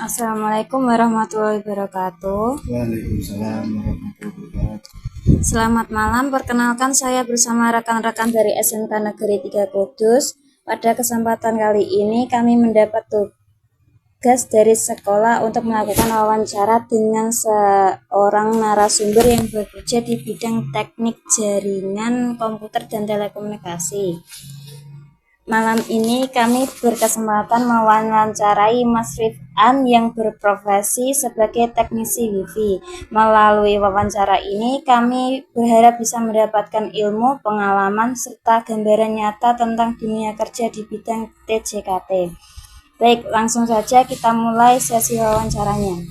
Assalamualaikum warahmatullahi wabarakatuh. Waalaikumsalam warahmatullahi wabarakatuh. Selamat malam, perkenalkan saya bersama rekan-rekan dari SMK Negeri 3 Kudus. Pada kesempatan kali ini kami mendapat tugas dari sekolah untuk melakukan wawancara dengan seorang narasumber yang bekerja di bidang teknik jaringan komputer dan telekomunikasi. Malam ini kami berkesempatan mewawancarai Mas Rifan yang berprofesi sebagai teknisi Wi-Fi. Melalui wawancara ini kami berharap bisa mendapatkan ilmu, pengalaman, serta gambaran nyata tentang dunia kerja di bidang TJKT. Baik, langsung saja kita mulai sesi wawancaranya.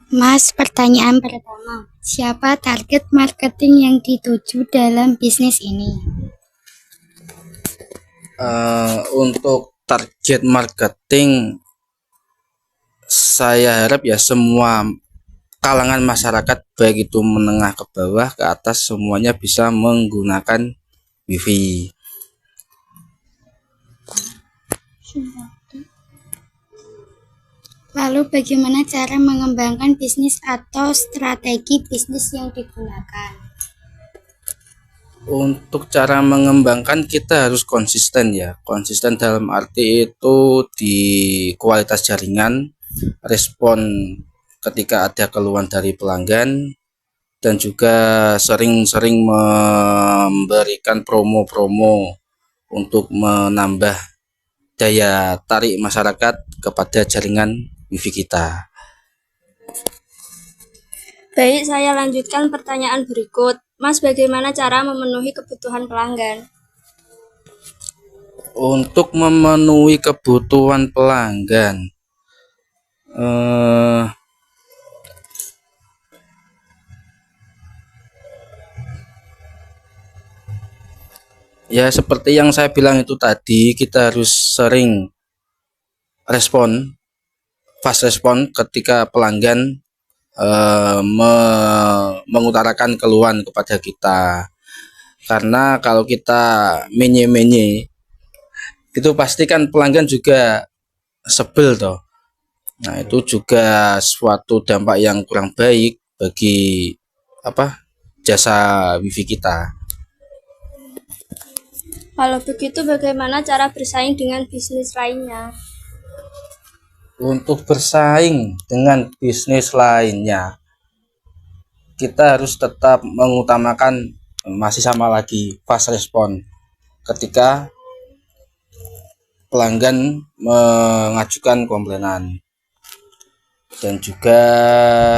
Mas, pertanyaan pertama, siapa target marketing yang dituju dalam bisnis ini? Untuk target marketing, saya harap ya semua kalangan masyarakat, baik itu menengah ke bawah ke atas, semuanya bisa menggunakan Wi-Fi. Lalu bagaimana cara mengembangkan bisnis atau strategi bisnis yang digunakan? Untuk cara mengembangkan kita harus konsisten ya. Konsisten dalam arti itu di kualitas jaringan, respon ketika ada keluhan dari pelanggan, dan juga sering-sering memberikan promo-promo untuk menambah daya tarik masyarakat kepada jaringan Wi-Fi kita. Baik, saya lanjutkan pertanyaan berikut. Mas, bagaimana cara memenuhi kebutuhan pelanggan? Untuk memenuhi kebutuhan pelanggan, ya seperti yang saya bilang itu tadi, kita harus sering fast respon ketika pelanggan mengutarakan keluhan kepada kita. Karena kalau kita menye-menye, itu pasti kan pelanggan juga sebel toh. Nah, itu juga suatu dampak yang kurang baik bagi jasa Wi-Fi kita. Kalau begitu, bagaimana cara bersaing dengan bisnis lainnya? Untuk bersaing dengan bisnis lainnya, kita harus tetap mengutamakan, masih sama lagi, fast respon ketika pelanggan mengajukan komplainan, dan juga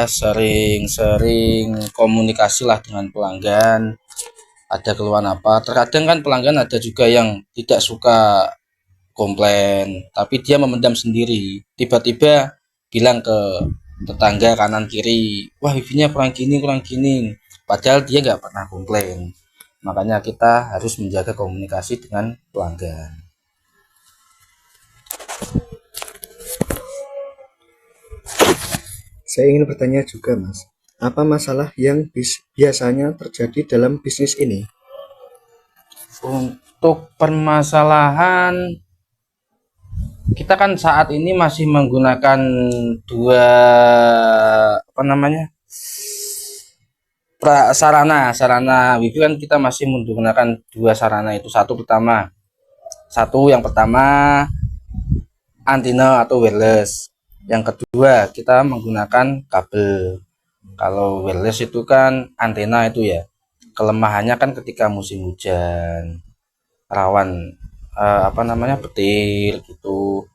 sering-sering komunikasi lah dengan pelanggan, ada keluhan apa. Terkadang kan pelanggan ada juga yang tidak suka komplain, tapi dia memendam sendiri, tiba-tiba bilang ke tetangga kanan kiri, wah wifi-nya kurang gini, padahal dia nggak pernah komplain. Makanya kita harus menjaga komunikasi dengan pelanggan. Saya ingin bertanya juga, Mas. Apa masalah yang biasanya terjadi dalam bisnis ini? Untuk permasalahan, kita kan saat ini masih menggunakan dua sarana Wi-Fi kan. Kita masih menggunakan dua sarana itu. Yang pertama antena atau wireless, yang kedua kita menggunakan kabel. Kalau wireless itu kan antena itu ya, kelemahannya kan ketika musim hujan rawan petir gitu,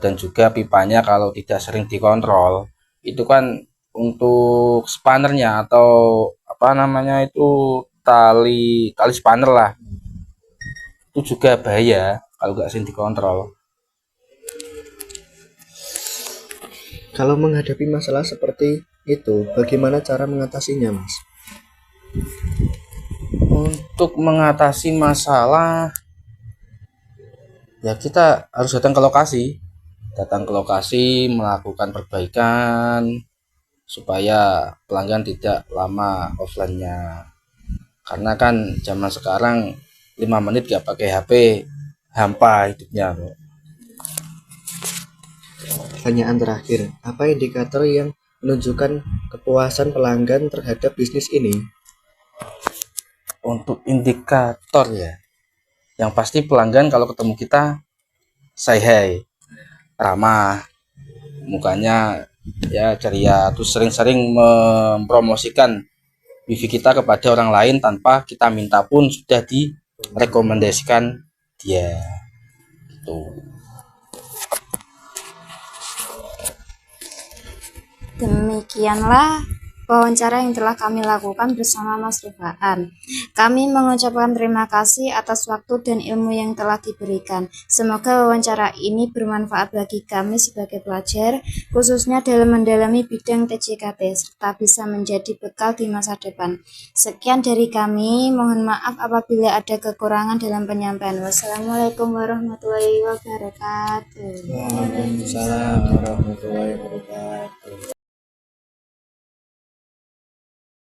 dan juga pipanya kalau tidak sering dikontrol, itu kan untuk spannernya atau tali spanner lah, itu juga bahaya kalau nggak sering dikontrol. Kalau menghadapi masalah seperti itu, bagaimana cara mengatasinya, Mas? Untuk mengatasi masalah, ya kita harus datang ke lokasi, melakukan perbaikan supaya pelanggan tidak lama offline-nya. Karena kan zaman sekarang 5 menit gak pakai HP hampa hidupnya. Pertanyaan terakhir, apa indikator yang menunjukkan kepuasan pelanggan terhadap bisnis ini? Untuk indikator ya, yang pasti pelanggan kalau ketemu kita say hi, ramah, mukanya ya ceria, terus sering-sering mempromosikan wifi kita kepada orang lain tanpa kita minta pun sudah direkomendasikan dia gitu. Demikianlah wawancara yang telah kami lakukan bersama Mas Rifaan. Kami mengucapkan terima kasih atas waktu dan ilmu yang telah diberikan. Semoga wawancara ini bermanfaat bagi kami sebagai pelajar, khususnya dalam mendalami bidang TJKT, serta bisa menjadi bekal di masa depan. Sekian dari kami, mohon maaf apabila ada kekurangan dalam penyampaian. Wassalamualaikum warahmatullahi wabarakatuh. Waalaikumsalam warahmatullahi wabarakatuh.